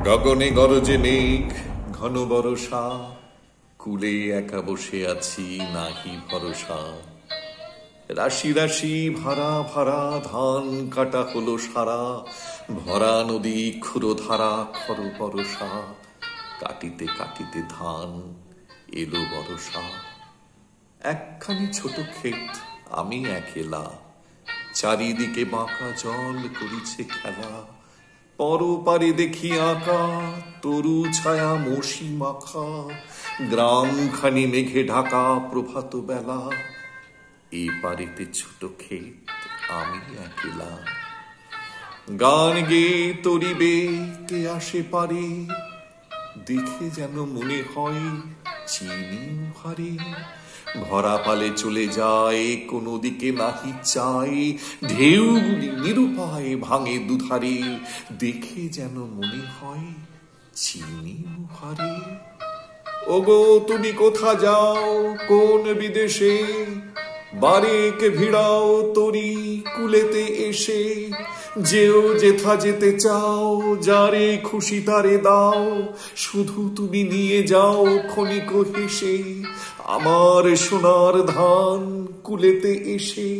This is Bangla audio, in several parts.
গগনে গরজে মেঘ ঘন বরষা, কুলে একা বসে আছি নাহি ভরসা। রাশি রাশি ভাড়া ভাড়া ধান কাটা হলো সারা, ভরা নদী ক্ষুরধারা খর বরষা। কাটিতে কাটিতে ধান এলো বরষা। একখানি ছোট ক্ষেত, আমি একেলা, চারিদিকে বাঁকা জল করিছে খেলা। পরপারে দেখি আঁকা তরু ছায়া মশি মাখা, গ্রামখানি মেঘে ঢাকা প্রভাত বেলা। এ পারেতে ছোট ক্ষেত, আমি একেলা। গান গেয়ে তরিবে কে আসে পারে, দেখে যেন মনে হয় চিনি হারে। ভরা পালে চলে যায় কোনো দিকে নাহি চাই, ঢেউগুলি নিরুপায় ভাঙে দুধারে, দেখে যেন মনে হয় চিনি হারে। ওগো তুমি কোথা যাও কোন বিদেশে, বারেক ভিড়াও তরি কুলেতে এসে। যেও যেথা যেতে চাও, যারে খুশি তারে দাও, শুধু তুমি নিয়ে যাও ক্ষণিক হেসে আমার সোনার ধান কুলেতে এসে।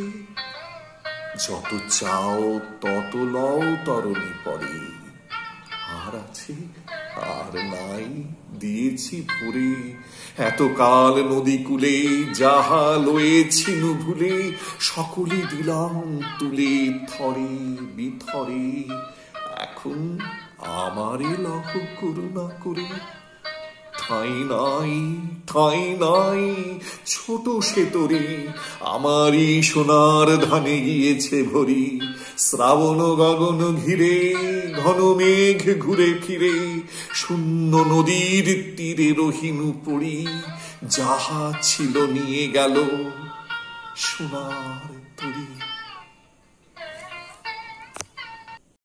যত চাও তত লও তরণী পরে, আর আছে আর নাই দিয়েছি ভরে। এতকাল নদী কুলে যাহা লয়েছিনু ভুলে, সকলে দিলাম তুলে থরে বিথরে। এখন আমারে লহ করুণা করে। ঠাঁই নাই ঠাঁই নাই ছোট সে তরি, আমারই সোনার ধানে গিয়েছে ভরি। শ্রাবণ গগন ঘিরে ঘন মেঘ ঘুরে ফিরে, শূন্য নদীর তীরে রহিনু পড়ি। যাহা ছিল নিয়ে গেল সোনার তরি।